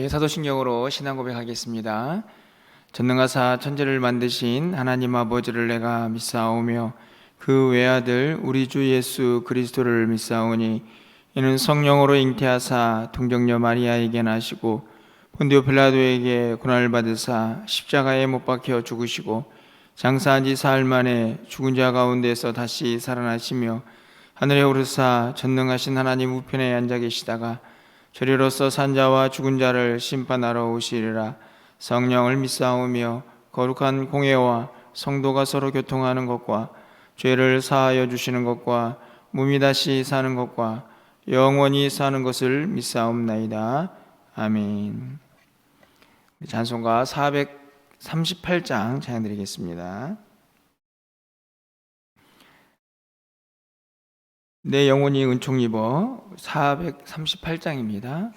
네, 사도신경으로 신앙 고백하겠습니다. 전능하사 천지를 만드신 하나님 아버지를 내가 믿사오며 그 외아들 우리 주 예수 그리스도를 믿사오니 이는 성령으로 잉태하사 동정녀 마리아에게 나시고 본디오 빌라도에게 고난을 받으사 십자가에 못 박혀 죽으시고 장사한 지 사흘 만에 죽은 자 가운데서 다시 살아나시며 하늘에 오르사 전능하신 하나님 우편에 앉아 계시다가 저리로서 산자와 죽은 자를 심판하러 오시리라. 성령을 믿사오며 거룩한 공회와 성도가 서로 교통하는 것과 죄를 사하여 주시는 것과 몸이 다시 사는 것과 영원히 사는 것을 믿사옵나이다. 아멘. 찬송가 438장 찬양드리겠습니다. 내 영혼이 은총 입어 438장입니다.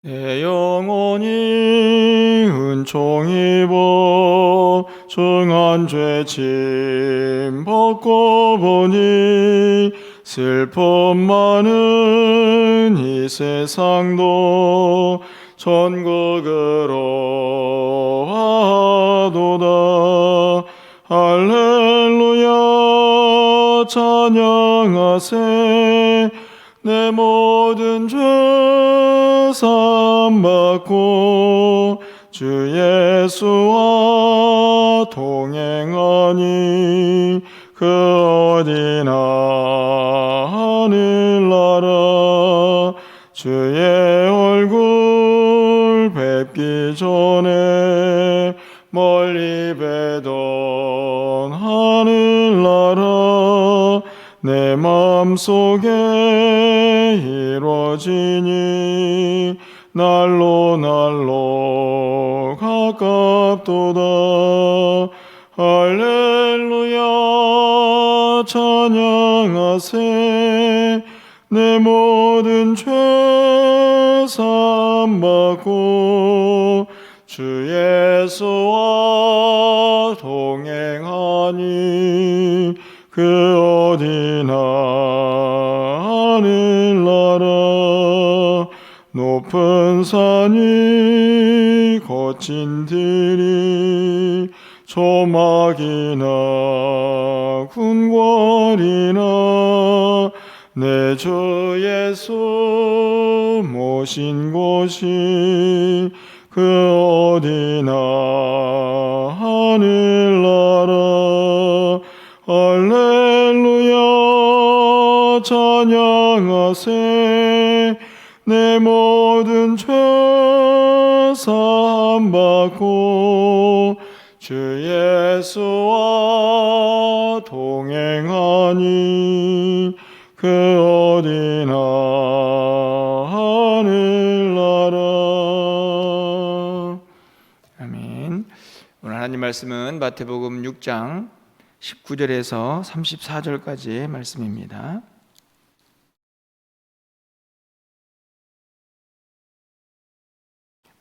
내 영혼이 은총 입어 중한 죄짐 벗고 보니 슬픔 많은 이 세상도 천국으로 하도다. 할렐루야 찬양하세. 내 모든 죄 사함받고 주 예수와 동행하니 그 어디나 하늘나라. 주의 얼굴 뵙기 전에 멀리 뵈던 하늘나라. 내 맘속에 이루어지니 날로 가깝도다. 할렐루야 찬양하세. 내 모든 죄 사함받고 주 예수와 동행하니 그 어디나 하늘나라. 높은 산이 거친 들이 조막이나 궁궐이나 내 주 예수 모신 곳이 그 어디나 하늘나라. 할렐루야 찬양하세. 내 모든 죄 사함받고 주 예수와 동행하니 그 어디나 하늘나라. 아멘. 오늘 하나님 말씀은 마태복음 6장 19절에서 34절까지의 말씀입니다.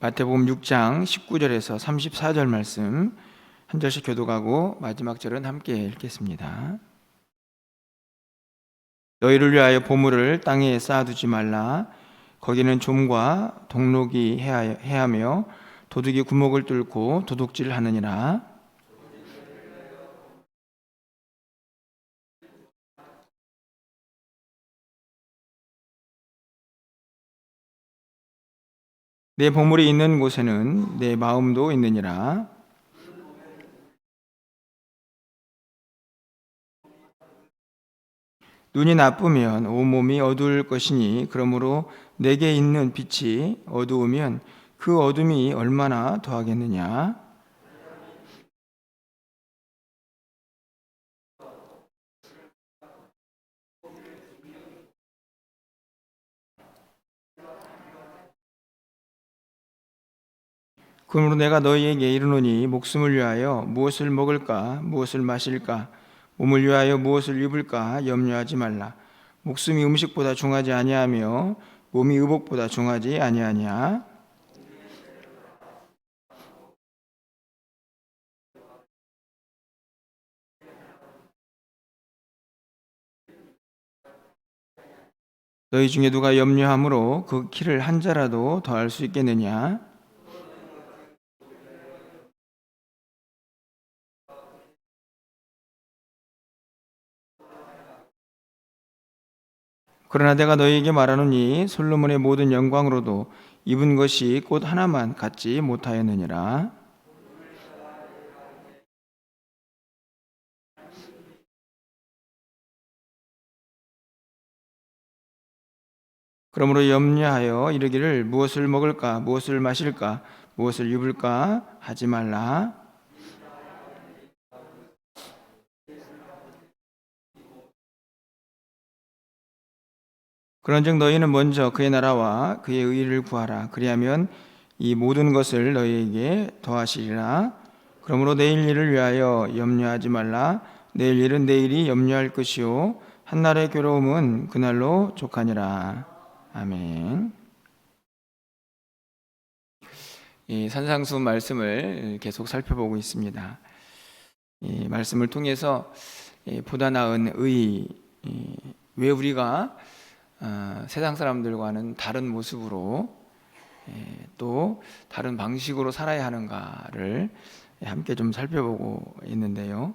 마태복음 6장 19절에서 34절 말씀 한 절씩 교독하고 마지막 절은 함께 읽겠습니다. 너희를 위하여 보물을 땅에 쌓아두지 말라. 거기는 좀과 동록이 해하며 도둑이 구멍을 뚫고 도둑질을 하느니라. 내 보물이 있는 곳에는 내 마음도 있느니라. 눈이 나쁘면 온몸이 어두울 것이니 그러므로 내게 있는 빛이 어두우면 그 어둠이 얼마나 더하겠느냐. 그러므로 내가 너희에게 이르노니 목숨을 위하여 무엇을 먹을까 무엇을 마실까 몸을 위하여 무엇을 입을까 염려하지 말라. 목숨이 음식보다 중하지 아니하며 몸이 의복보다 중하지 아니하냐. 너희 중에 누가 염려함으로 그 키를 한 자라도 더할 수 있겠느냐? 그러나 내가 너희에게 말하노니 솔로몬의 모든 영광으로도 입은 것이 꽃 하나만 갖지 못하였느니라. 그러므로 염려하여 이르기를 무엇을 먹을까, 무엇을 마실까, 무엇을 입을까 하지 말라. 그런즉 너희는 먼저 그의 나라와 그의 의를 구하라. 그리하면 이 모든 것을 너희에게 더하시리라. 그러므로 내일 일을 위하여 염려하지 말라. 내일 일은 내일이 염려할 것이요 한날의 괴로움은 그날로 족하니라. 아멘. 이 산상수 말씀을 계속 살펴보고 있습니다. 이 말씀을 통해서 보다 나은 의, 왜 우리가 세상 사람들과는 다른 모습으로 또 다른 방식으로 살아야 하는가를 함께 좀 살펴보고 있는데요.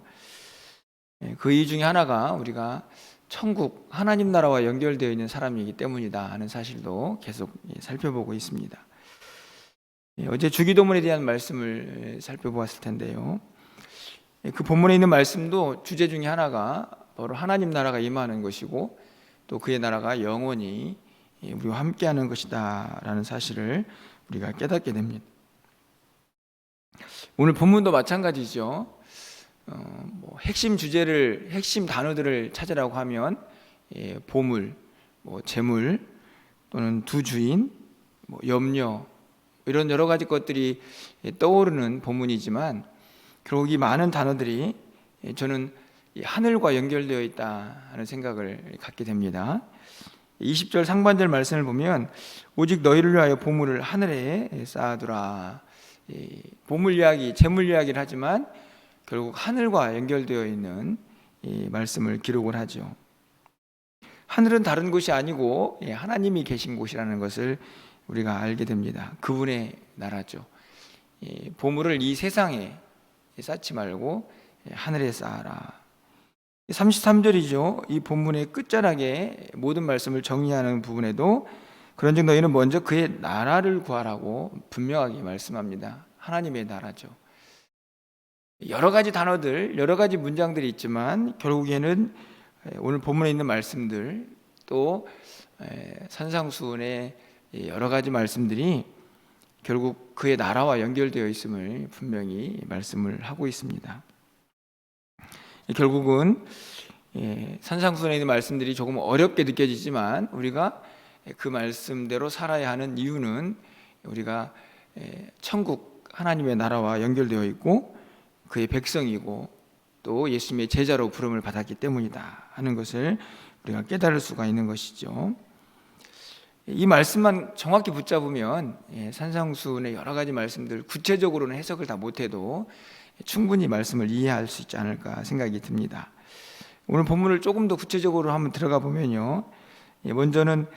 그 이유 중에 하나가 우리가 천국 하나님 나라와 연결되어 있는 사람이기 때문이다 하는 사실도 계속 살펴보고 있습니다. 어제 주기도문에 대한 말씀을 살펴보았을 텐데요. 그 본문에 있는 말씀도 주제 중에 하나가 바로 하나님 나라가 임하는 것이고 또 그의 나라가 영원히 우리와 함께하는 것이다 라는 사실을 우리가 깨닫게 됩니다. 오늘 본문도 마찬가지죠. 핵심 주제를, 핵심 단어들을 찾으라고 하면 보물, 재물 또는 두 주인, 염려 이런 여러 가지 것들이 떠오르는 본문이지만 결국 이 많은 단어들이 저는 하늘과 연결되어 있다 하는 생각을 갖게 됩니다. 20절 상반절 말씀을 보면 오직 너희를 위하여 보물을 하늘에 쌓아두라. 보물 이야기, 재물 이야기를 하지만 결국 하늘과 연결되어 있는 이 말씀을 기록을 하죠. 하늘은 다른 곳이 아니고 하나님이 계신 곳이라는 것을 우리가 알게 됩니다. 그분의 나라죠. 보물을 이 세상에 쌓지 말고 하늘에 쌓아라. 33절이죠. 이 본문의 끝자락에 모든 말씀을 정리하는 부분에도 그런즉 너희는 먼저 그의 나라를 구하라고 분명하게 말씀합니다. 하나님의 나라죠. 여러 가지 단어들, 여러 가지 문장들이 있지만 결국에는 오늘 본문에 있는 말씀들 또 산상수훈의 여러 가지 말씀들이 결국 그의 나라와 연결되어 있음을 분명히 말씀을 하고 있습니다. 결국은 산상수훈에 있는 말씀들이 조금 어렵게 느껴지지만 우리가 그 말씀대로 살아야 하는 이유는 우리가 천국 하나님의 나라와 연결되어 있고 그의 백성이고 또 예수님의 제자로 부름을 받았기 때문이다 하는 것을 우리가 깨달을 수가 있는 것이죠. 이 말씀만 정확히 붙잡으면 산상수훈의 여러 가지 말씀들 구체적으로는 해석을 다 못해도 충분히 말씀을 이해할 수 있지 않을까 생각이 듭니다. 오늘 본문을 조금 더 구체적으로 한번 들어가 보면요, 먼저는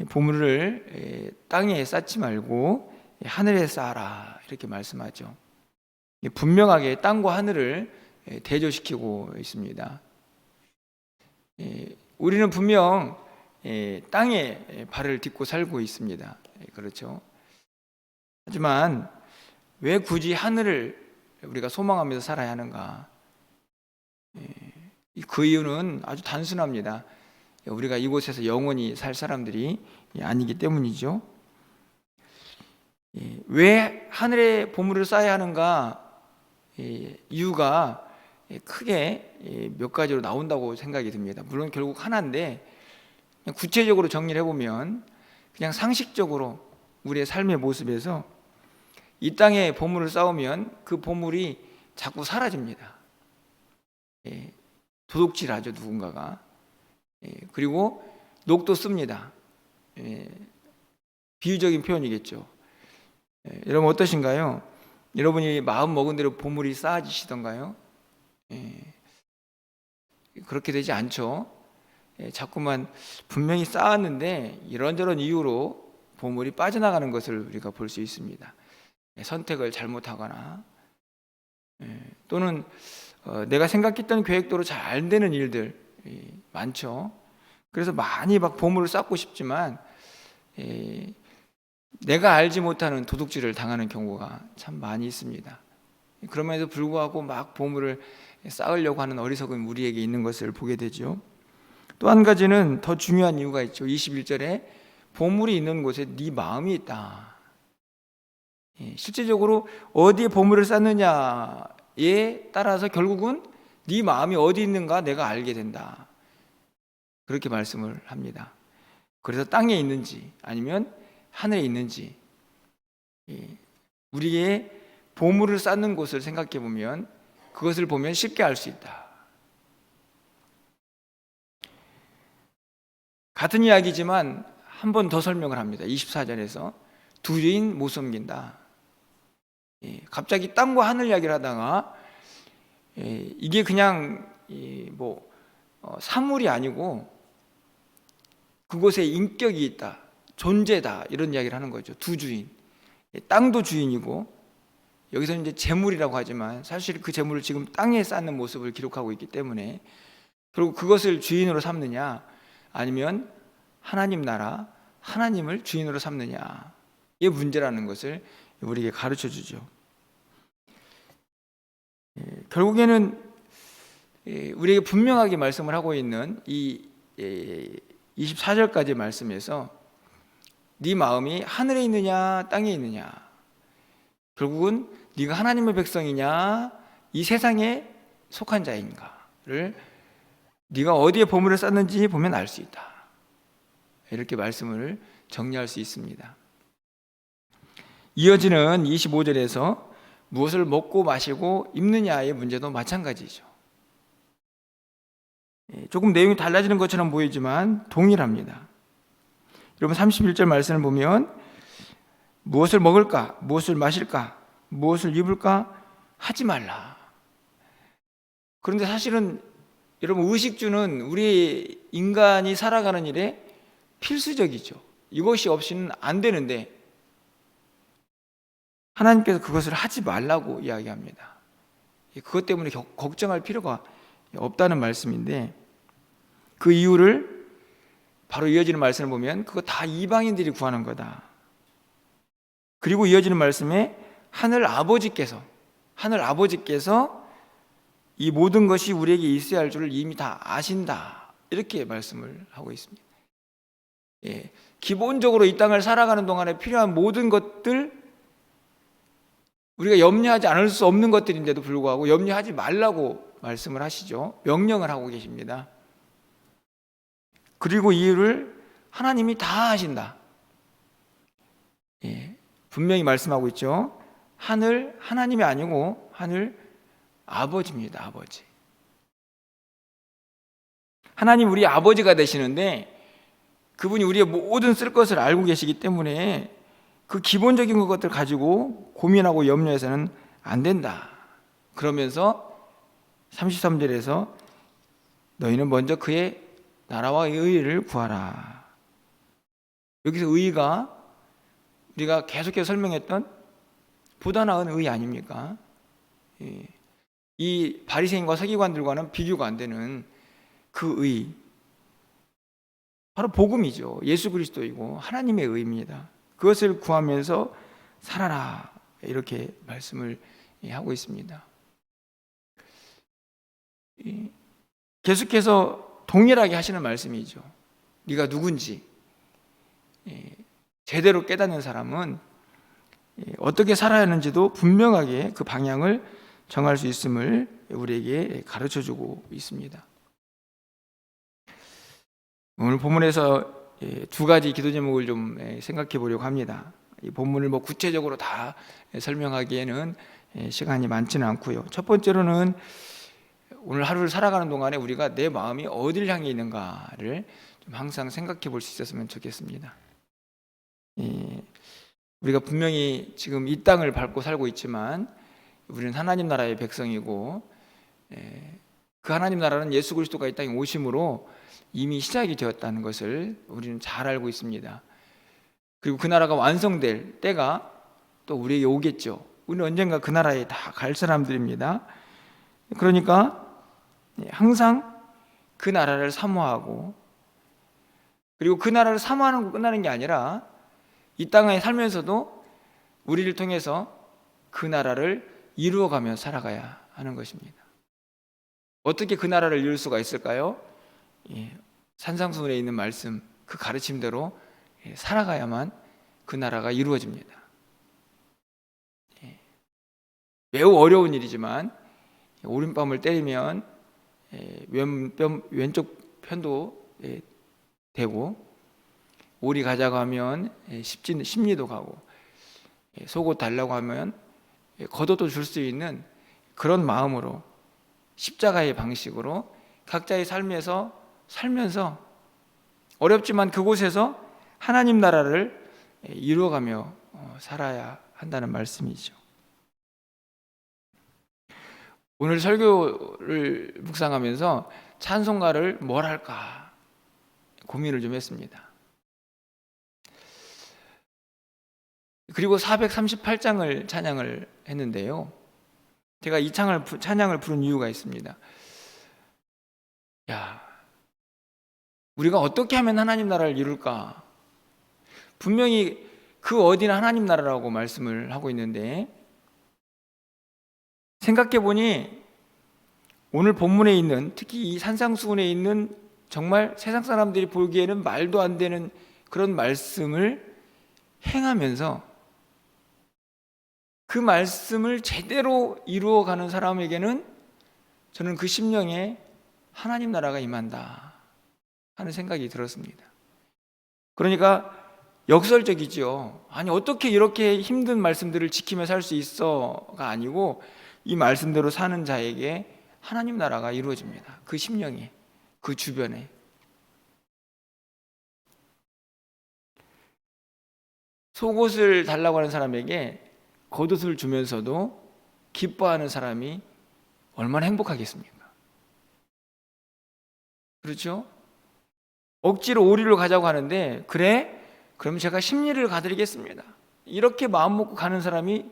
보물을 땅에 쌓지 말고 하늘에 쌓아라 이렇게 말씀하죠. 분명하게 땅과 하늘을 대조시키고 있습니다. 우리는 분명 땅에 발을 딛고 살고 있습니다. 그렇죠. 하지만 왜 굳이 하늘을 우리가 소망하면서 살아야 하는가? 그 이유는 아주 단순합니다. 우리가 이곳에서 영원히 살 사람들이 아니기 때문이죠. 왜 하늘에 보물을 쌓아야 하는가? 이유가 크게 몇 가지로 나온다고 생각이 듭니다. 물론 결국 하나인데 구체적으로 정리를 해보면 그냥 상식적으로 우리의 삶의 모습에서 이 땅에 보물을 쌓으면 그 보물이 자꾸 사라집니다. 도둑질하죠, 누군가가. 그리고 녹도 씁니다. 비유적인 표현이겠죠. 여러분 어떠신가요? 여러분이 마음 먹은 대로 보물이 쌓아지시던가요? 그렇게 되지 않죠. 자꾸만 분명히 쌓았는데 이런저런 이유로 보물이 빠져나가는 것을 우리가 볼 수 있습니다. 선택을 잘못하거나 또는 내가 생각했던 계획대로 잘 안 되는 일들 많죠. 그래서 많이 막 보물을 쌓고 싶지만 내가 알지 못하는 도둑질을 당하는 경우가 참 많이 있습니다. 그럼에도 불구하고 막 보물을 쌓으려고 하는 어리석은 우리에게 있는 것을 보게 되죠. 또 한 가지는 더 중요한 이유가 있죠. 21절에 보물이 있는 곳에 네 마음이 있다. 실제적으로 어디에 보물을 쌓느냐에 따라서 결국은 네 마음이 어디 있는가 내가 알게 된다. 그렇게 말씀을 합니다. 그래서 땅에 있는지 아니면 하늘에 있는지 우리의 보물을 쌓는 곳을 생각해 보면 그것을 보면 쉽게 알 수 있다. 같은 이야기지만 한 번 더 설명을 합니다. 24절에서 두 주인 못 섬긴다. 갑자기 땅과 하늘 이야기를 하다가 이게 그냥 사물이 아니고 그곳에 인격이 있다, 존재다 이런 이야기를 하는 거죠. 두 주인, 땅도 주인이고 여기서 이제 재물이라고 하지만 사실 그 재물을 지금 땅에 쌓는 모습을 기록하고 있기 때문에 그리고 그것을 주인으로 삼느냐 아니면 하나님 나라, 하나님을 주인으로 삼느냐의 문제라는 것을 우리에게 가르쳐 주죠. 결국에는 우리에게 분명하게 말씀을 하고 있는 이 24절까지 말씀에서 네 마음이 하늘에 있느냐 땅에 있느냐, 결국은 네가 하나님의 백성이냐 이 세상에 속한 자인가를 네가 어디에 보물을 쌓는지 보면 알 수 있다. 이렇게 말씀을 정리할 수 있습니다. 이어지는 25절에서 무엇을 먹고 마시고 입느냐의 문제도 마찬가지죠. 조금 내용이 달라지는 것처럼 보이지만 동일합니다. 여러분 31절 말씀을 보면 무엇을 먹을까, 무엇을 마실까, 무엇을 입을까 하지 말라. 그런데 사실은 여러분 의식주는 우리 인간이 살아가는 일에 필수적이죠. 이것이 없이는 안 되는데 하나님께서 그것을 하지 말라고 이야기합니다. 그것 때문에 걱정할 필요가 없다는 말씀인데 그 이유를 바로 이어지는 말씀을 보면 그거 다 이방인들이 구하는 거다. 그리고 이어지는 말씀에 하늘 아버지께서 이 모든 것이 우리에게 있어야 할 줄을 이미 다 아신다. 이렇게 말씀을 하고 있습니다. 기본적으로 이 땅을 살아가는 동안에 필요한 모든 것들 우리가 염려하지 않을 수 없는 것들인데도 불구하고 염려하지 말라고 말씀을 하시죠. 명령을 하고 계십니다. 그리고 이유를 하나님이 다 아신다. 분명히 말씀하고 있죠. 하나님이 아니고 하늘 아버지입니다. 아버지. 하나님 우리 아버지가 되시는데 그분이 우리의 모든 쓸 것을 알고 계시기 때문에 그 기본적인 것들 가지고 고민하고 염려해서는 안 된다. 그러면서 33절에서 너희는 먼저 그의 나라와 의의를 구하라. 여기서 의의가 우리가 계속해서 설명했던 보다 나은 의의 아닙니까? 이 바리새인과 서기관들과는 비교가 안 되는 그 의의, 바로 복음이죠. 예수 그리스도이고 하나님의 의입니다. 그것을 구하면서 살아라 이렇게 말씀을 하고 있습니다. 계속해서 동일하게 하시는 말씀이죠. 네가 누군지 제대로 깨닫는 사람은 어떻게 살아야 하는지도 분명하게 그 방향을 정할 수 있음을 우리에게 가르쳐주고 있습니다. 오늘 본문에서 두 가지 기도 제목을 좀 생각해 보려고 합니다. 이 본문을 구체적으로 다 설명하기에는 시간이 많지는 않고요. 첫 번째로는 오늘 하루를 살아가는 동안에 우리가 내 마음이 어디를 향해 있는가를 좀 항상 생각해 볼 수 있었으면 좋겠습니다. 우리가 분명히 지금 이 땅을 밟고 살고 있지만 우리는 하나님 나라의 백성이고 그 하나님 나라는 예수 그리스도가 이 땅에 오심으로 이미 시작이 되었다는 것을 우리는 잘 알고 있습니다. 그리고 그 나라가 완성될 때가 또 우리에게 오겠죠. 우리는 언젠가 그 나라에 다 갈 사람들입니다. 그러니까 항상 그 나라를 사모하고, 그리고 그 나라를 사모하는 거 끝나는 게 아니라 이 땅에 살면서도 우리를 통해서 그 나라를 이루어가며 살아가야 하는 것입니다. 어떻게 그 나라를 이룰 수가 있을까요? 산상수훈에 있는 말씀, 그 가르침대로 살아가야만 그 나라가 이루어집니다. 매우 어려운 일이지만 오른뺨을 때리면 왼쪽 편도 되고, 오리 가자고 하면 십리도 가고, 속옷 달라고 하면 겉옷도 줄 수 있는 그런 마음으로, 십자가의 방식으로 각자의 삶에서 살면서 어렵지만 그곳에서 하나님 나라를 이루어가며 살아야 한다는 말씀이죠. 오늘 설교를 묵상하면서 찬송가를 뭘 할까 고민을 좀 했습니다. 그리고 438장을 찬양을 했는데요, 제가 이 찬양을 부른 이유가 있습니다. 우리가 어떻게 하면 하나님 나라를 이룰까? 분명히 그 어디나 하나님 나라라고 말씀을 하고 있는데, 생각해보니 오늘 본문에 있는, 특히 이 산상수훈에 있는 정말 세상 사람들이 보기에는 말도 안 되는 그런 말씀을 행하면서 그 말씀을 제대로 이루어가는 사람에게는 저는 그 심령에 하나님 나라가 임한다 하는 생각이 들었습니다. 그러니까 역설적이죠. 아니, 어떻게 이렇게 힘든 말씀들을 지키며 살 수 있어가 아니고, 이 말씀대로 사는 자에게 하나님 나라가 이루어집니다. 그 심령에, 그 주변에. 속옷을 달라고 하는 사람에게 겉옷을 주면서도 기뻐하는 사람이 얼마나 행복하겠습니까? 그렇죠? 억지로 오리로 가자고 하는데, 그래? 그럼 제가 십리를 가드리겠습니다, 이렇게 마음 먹고 가는 사람이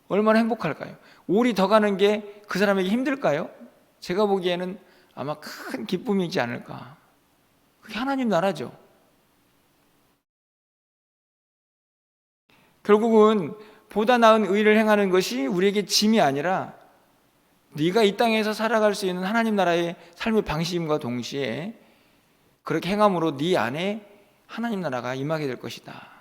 얼마나 행복할까요? 오리 더 가는 게 그 사람에게 힘들까요? 제가 보기에는 아마 큰 기쁨이지 않을까. 그게 하나님 나라죠. 결국은 보다 나은 의를 행하는 것이 우리에게 짐이 아니라 네가 이 땅에서 살아갈 수 있는 하나님 나라의 삶의 방식임과 동시에 그렇게 행함으로 네 안에 하나님 나라가 임하게 될 것이다.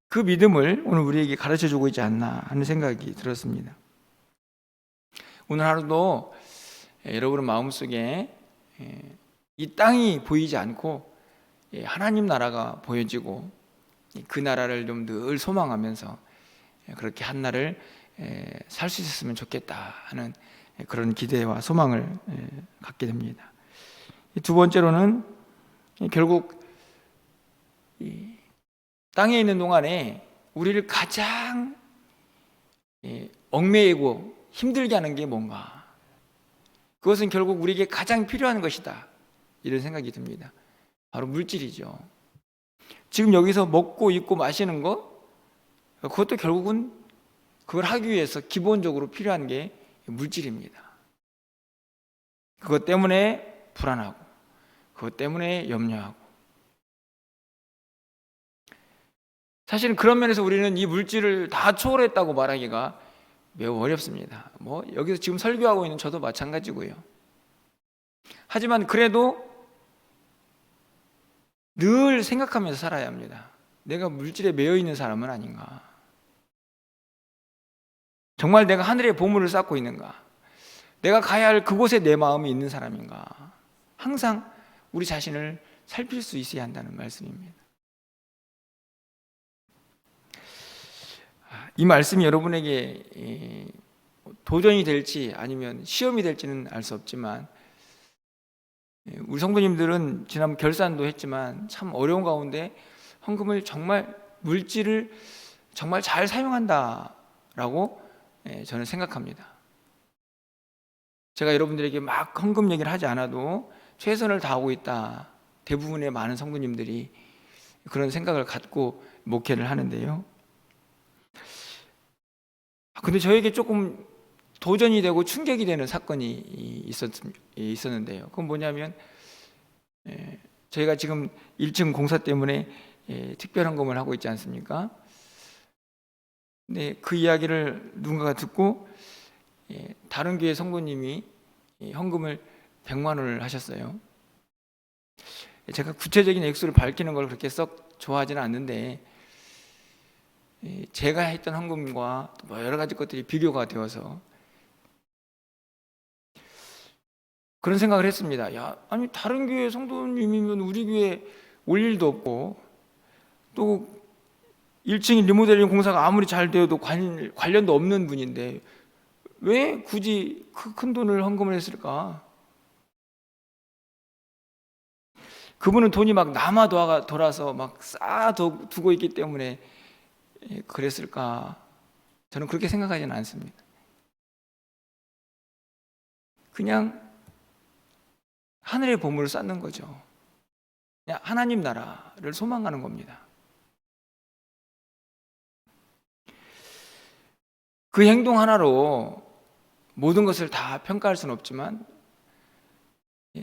그 믿음을 오늘 우리에게 가르쳐주고 있지 않나 하는 생각이 들었습니다. 오늘 하루도 여러분의 마음속에 이 땅이 보이지 않고 하나님 나라가 보여지고, 그 나라를 좀 늘 소망하면서 그렇게 한 날을 살 수 있었으면 좋겠다 하는 그런 기대와 소망을 갖게 됩니다. 두 번째로는 결국 이 땅에 있는 동안에 우리를 가장 얽매이고 힘들게 하는 게 뭔가? 그것은 결국 우리에게 가장 필요한 것이다, 이런 생각이 듭니다. 바로 물질이죠. 지금 여기서 먹고 입고 마시는 것, 그것도 결국은 그걸 하기 위해서 기본적으로 필요한 게 물질입니다. 그것 때문에 불안하고, 그것 때문에 염려하고. 사실은 그런 면에서 우리는 이 물질을 다 초월했다고 말하기가 매우 어렵습니다. 여기서 지금 설교하고 있는 저도 마찬가지고요. 하지만 그래도 늘 생각하면서 살아야 합니다. 내가 물질에 매여 있는 사람은 아닌가? 정말 내가 하늘의 보물을 쌓고 있는가? 내가 가야 할 그곳에 내 마음이 있는 사람인가? 항상 우리 자신을 살필 수 있어야 한다는 말씀입니다. 이 말씀이 여러분에게 도전이 될지 아니면 시험이 될지는 알 수 없지만, 우리 성도님들은 지난번 결산도 했지만 참 어려운 가운데 헌금을 정말, 물질을 정말 잘 사용한다라고 저는 생각합니다. 제가 여러분들에게 막 헌금 얘기를 하지 않아도 최선을 다하고 있다. 대부분의 많은 성도님들이 그런 생각을 갖고 목회를 하는데요. 근데 저에게 조금 도전이 되고 충격이 되는 사건이 있었는데요. 그건 뭐냐면, 저희가 지금 1층 공사 때문에 특별 헌금을 하고 있지 않습니까? 근데 그 이야기를 누군가가 듣고 다른 교회 성도님이 헌금을 100만 원을 하셨어요. 제가 구체적인 액수를 밝히는 걸 그렇게 썩 좋아하지는 않는데, 제가 했던 헌금과 뭐 여러 가지 것들이 비교가 되어서 그런 생각을 했습니다. 야, 아니 다른 교회 성도님이면 우리 교회 올 일도 없고, 또 1층 리모델링 공사가 아무리 잘 되어도 관련도 없는 분인데 왜 굳이 큰 돈을 헌금을 했을까? 그분은 돈이 막 남아 돌아서 막 쌓아두고 있기 때문에 그랬을까? 저는 그렇게 생각하지는 않습니다. 그냥 하늘의 보물을 쌓는 거죠. 그냥 하나님 나라를 소망하는 겁니다. 그 행동 하나로 모든 것을 다 평가할 수는 없지만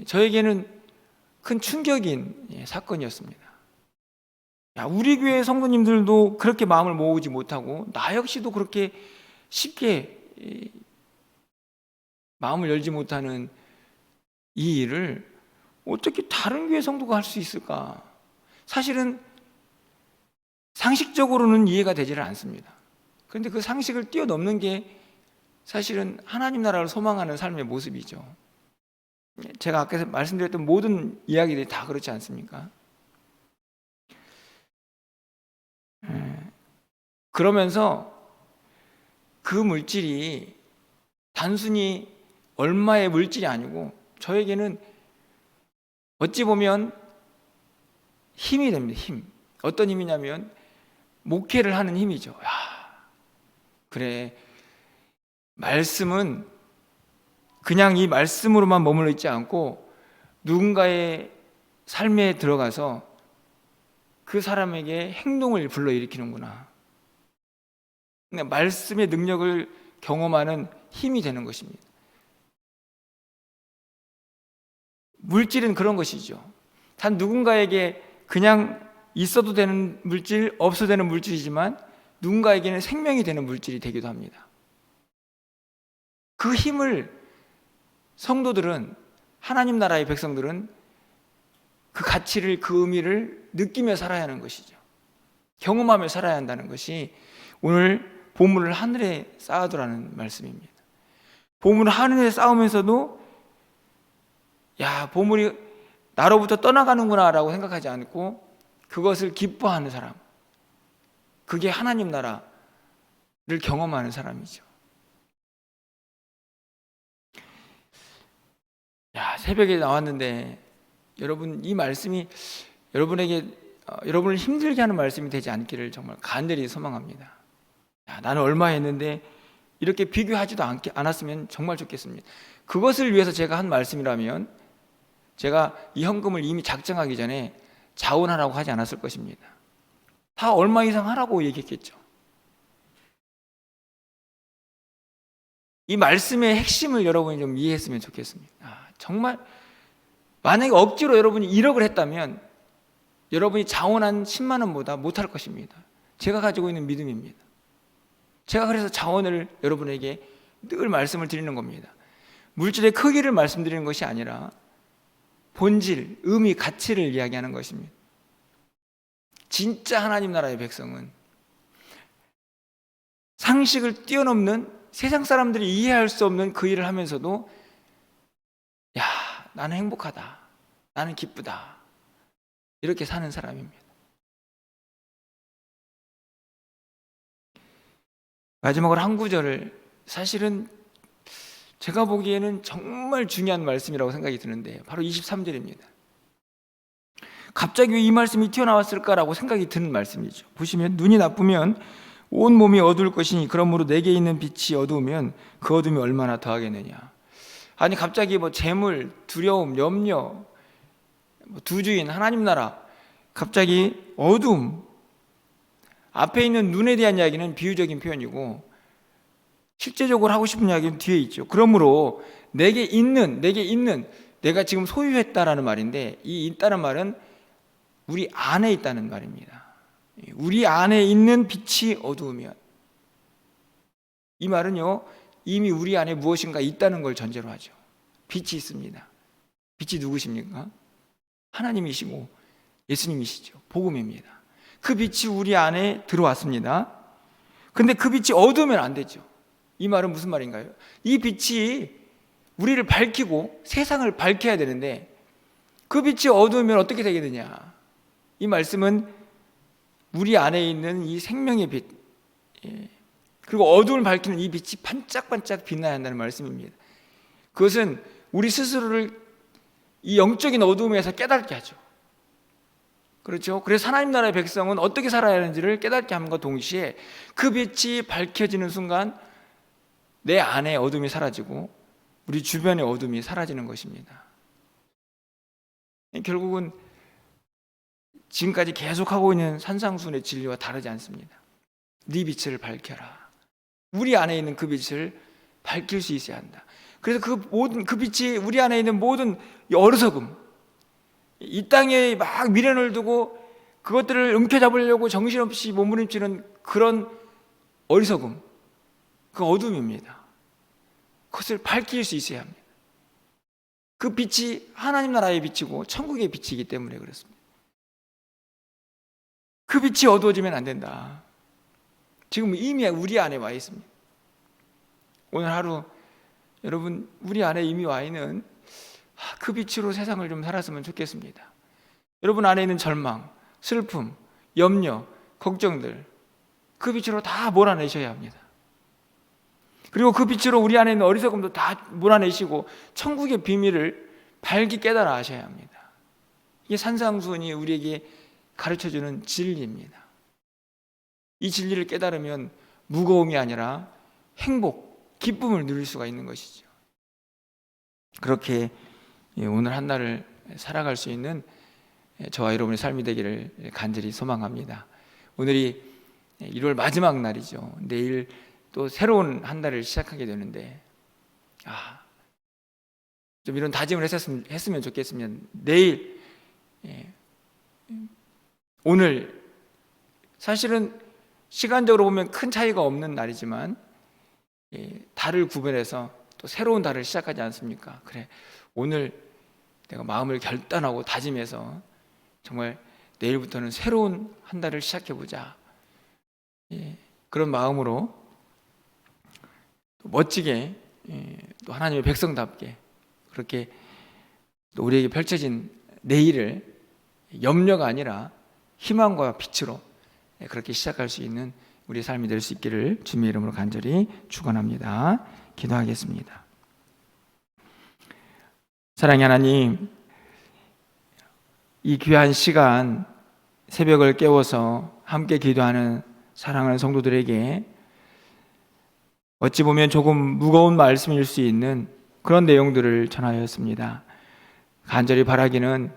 저에게는 큰 충격인 사건이었습니다. 우리 교회 성도님들도 그렇게 마음을 모으지 못하고 나 역시도 그렇게 쉽게 마음을 열지 못하는 이 일을 어떻게 다른 교회 성도가 할 수 있을까? 사실은 상식적으로는 이해가 되지를 않습니다. 그런데 그 상식을 뛰어넘는 게 사실은 하나님 나라를 소망하는 삶의 모습이죠. 제가 아까 말씀드렸던 모든 이야기들이 다 그렇지 않습니까? 그러면서 그 물질이 단순히 얼마의 물질이 아니고 저에게는 어찌 보면 힘이 됩니다. 힘. 어떤 힘이냐면 목회를 하는 힘이죠. 그래, 말씀은 그냥 이 말씀으로만 머물러 있지 않고 누군가의 삶에 들어가서 그 사람에게 행동을 불러일으키는구나. 그러니까 말씀의 능력을 경험하는 힘이 되는 것입니다. 물질은 그런 것이죠. 단 누군가에게 그냥 있어도 되는 물질, 없어도 되는 물질이지만 누군가에게는 생명이 되는 물질이 되기도 합니다. 그 힘을 성도들은, 하나님 나라의 백성들은 그 가치를, 그 의미를 느끼며 살아야 하는 것이죠. 경험하며 살아야 한다는 것이 오늘 보물을 하늘에 쌓아두라는 말씀입니다. 보물을 하늘에 쌓으면서도 보물이 나로부터 떠나가는구나 라고 생각하지 않고 그것을 기뻐하는 사람, 그게 하나님 나라를 경험하는 사람이죠. 새벽에 나왔는데 여러분, 이 말씀이 여러분을 힘들게 하는 말씀이 되지 않기를 정말 간절히 소망합니다. 나는 얼마 했는데 이렇게 비교하지도 않았으면 정말 좋겠습니다. 그것을 위해서 제가 한 말씀이라면 제가 이 헌금을 이미 작정하기 전에 자원하라고 하지 않았을 것입니다. 다 얼마 이상 하라고 얘기했겠죠. 이 말씀의 핵심을 여러분이 좀 이해했으면 좋겠습니다. 정말 만약에 억지로 여러분이 1억을 했다면 여러분이 자원한 10만 원보다 못할 것입니다. 제가 가지고 있는 믿음입니다. 제가 그래서 자원을 여러분에게 늘 말씀을 드리는 겁니다. 물질의 크기를 말씀드리는 것이 아니라 본질, 의미, 가치를 이야기하는 것입니다. 진짜 하나님 나라의 백성은 상식을 뛰어넘는, 세상 사람들이 이해할 수 없는 그 일을 하면서도 나는 행복하다, 나는 기쁘다, 이렇게 사는 사람입니다. 마지막으로 한 구절을, 사실은 제가 보기에는 정말 중요한 말씀이라고 생각이 드는데 바로 23절입니다. 갑자기 왜 이 말씀이 튀어나왔을까라고 생각이 드는 말씀이죠. 보시면, 눈이 나쁘면 온 몸이 어두울 것이니 그러므로 내게 있는 빛이 어두우면 그 어둠이 얼마나 더하겠느냐. 아니 갑자기 뭐 재물, 두려움, 염려, 두 주인, 하나님 나라, 갑자기 어둠, 앞에 있는 눈에 대한 이야기는 비유적인 표현이고 실제적으로 하고 싶은 이야기는 뒤에 있죠. 그러므로 내게 있는, 내가 지금 소유했다라는 말인데, 이 있다는 말은 우리 안에 있다는 말입니다. 우리 안에 있는 빛이 어두우면, 이 말은요 이미 우리 안에 무엇인가 있다는 걸 전제로 하죠. 빛이 있습니다. 빛이 누구십니까? 하나님이시고 예수님이시죠. 복음입니다. 그 빛이 우리 안에 들어왔습니다. 그런데 그 빛이 어두우면 안 되죠. 이 말은 무슨 말인가요? 이 빛이 우리를 밝히고 세상을 밝혀야 되는데 그 빛이 어두우면 어떻게 되게 되냐? 이 말씀은 우리 안에 있는 이 생명의 빛, 그리고 어두움을 밝히는 이 빛이 반짝반짝 빛나야 한다는 말씀입니다. 그것은 우리 스스로를 이 영적인 어두움에서 깨닫게 하죠. 그렇죠? 그래서 하나님 나라의 백성은 어떻게 살아야 하는지를 깨닫게 함과 동시에 그 빛이 밝혀지는 순간 내 안에 어둠이 사라지고 우리 주변의 어둠이 사라지는 것입니다. 결국은 지금까지 계속하고 있는 산상수훈의 진리와 다르지 않습니다. 네 빛을 밝혀라. 우리 안에 있는 그 빛을 밝힐 수 있어야 한다. 그래서 그 빛이 우리 안에 있는 모든 어리석음, 이 땅에 막 미련을 두고 그것들을 움켜잡으려고 정신없이 몸부림치는 그런 어리석음, 그 어둠입니다. 그것을 밝힐 수 있어야 합니다. 그 빛이 하나님 나라의 빛이고 천국의 빛이기 때문에 그렇습니다. 그 빛이 어두워지면 안 된다. 지금 이미 우리 안에 와 있습니다. 오늘 하루 여러분 우리 안에 이미 와 있는 그 빛으로 세상을 좀 살았으면 좋겠습니다. 여러분 안에 있는 절망, 슬픔, 염려, 걱정들 그 빛으로 다 몰아내셔야 합니다. 그리고 그 빛으로 우리 안에 있는 어리석음도 다 몰아내시고 천국의 비밀을 밝게 깨달아 하셔야 합니다. 이게 산상수훈이 우리에게 가르쳐주는 진리입니다. 이 진리를 깨달으면 무거움이 아니라 행복, 기쁨을 누릴 수가 있는 것이죠. 그렇게 오늘 한 날을 살아갈 수 있는 저와 여러분의 삶이 되기를 간절히 소망합니다. 오늘이 1월 마지막 날이죠. 내일 또 새로운 한 달을 시작하게 되는데 좀 이런 다짐을 했으면 좋겠으면 내일 오늘 사실은 시간적으로 보면 큰 차이가 없는 날이지만 달을 구별해서 또 새로운 달을 시작하지 않습니까? 그래 오늘 내가 마음을 결단하고 다짐해서 정말 내일부터는 새로운 한 달을 시작해보자. 그런 마음으로 또 멋지게 또 하나님의 백성답게 그렇게 또 우리에게 펼쳐진 내일을 염려가 아니라 희망과 빛으로 그렇게 시작할 수 있는 우리의 삶이 될 수 있기를 주님의 이름으로 간절히 축원합니다. 기도하겠습니다. 사랑의 하나님, 이 귀한 시간 새벽을 깨워서 함께 기도하는 사랑하는 성도들에게 어찌 보면 조금 무거운 말씀일 수 있는 그런 내용들을 전하였습니다. 간절히 바라기는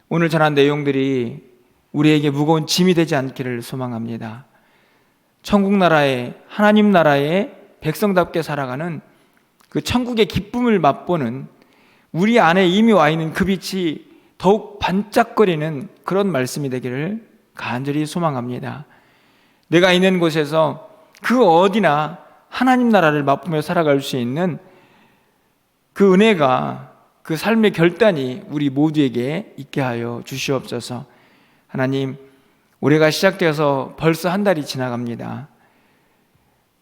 오늘 전한 내용들이 우리에게 무거운 짐이 되지 않기를 소망합니다. 천국 나라의 하나님 나라의 백성답게 살아가는 그 천국의 기쁨을 맛보는 우리 안에 이미 와 있는 그 빛이 더욱 반짝거리는 그런 말씀이 되기를 간절히 소망합니다. 내가 있는 곳에서 그 어디나 하나님 나라를 맛보며 살아갈 수 있는 그 은혜가 그 삶의 결단이 우리 모두에게 있게 하여 주시옵소서. 하나님, 올해가 시작되어서 벌써 한 달이 지나갑니다.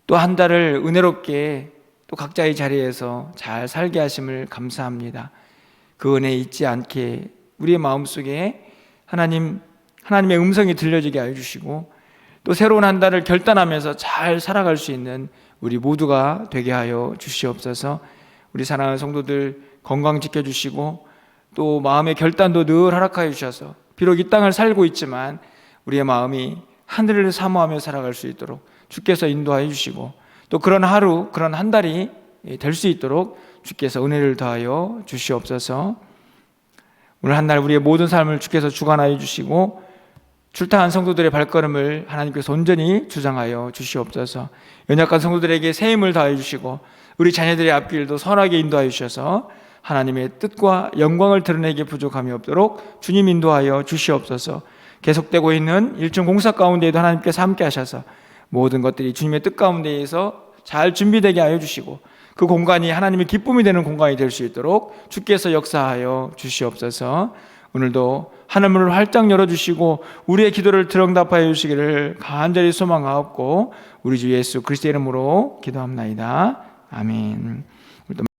또 한 달을 은혜롭게 또 각자의 자리에서 잘 살게 하심을 감사합니다. 그 은혜 잊지 않게 우리의 마음속에 하나님의 음성이 들려지게 하여 주시고 또 새로운 한 달을 결단하면서 잘 살아갈 수 있는 우리 모두가 되게 하여 주시옵소서. 우리 사랑하는 성도들 건강 지켜주시고 또 마음의 결단도 늘 허락하여 주셔서 비록 이 땅을 살고 있지만 우리의 마음이 하늘을 사모하며 살아갈 수 있도록 주께서 인도하여 주시고 또 그런 하루, 그런 한 달이 될 수 있도록 주께서 은혜를 더하여 주시옵소서. 오늘 한 날 우리의 모든 삶을 주께서 주관하여 주시고 출타한 성도들의 발걸음을 하나님께서 온전히 주장하여 주시옵소서. 연약한 성도들에게 새 힘을 더하여 주시고 우리 자녀들의 앞길도 선하게 인도하여 주셔서 하나님의 뜻과 영광을 드러내기에 부족함이 없도록 주님 인도하여 주시옵소서. 계속되고 있는 일종 공사 가운데에도 하나님께서 함께 하셔서 모든 것들이 주님의 뜻 가운데에서 잘 준비되게 하여 주시고 그 공간이 하나님의 기쁨이 되는 공간이 될 수 있도록 주께서 역사하여 주시옵소서. 오늘도 하늘문을 활짝 열어주시고 우리의 기도를 들응답하여 주시기를 간절히 소망하옵고 우리 주 예수 그리스도의 이름으로 기도합나이다. 아멘.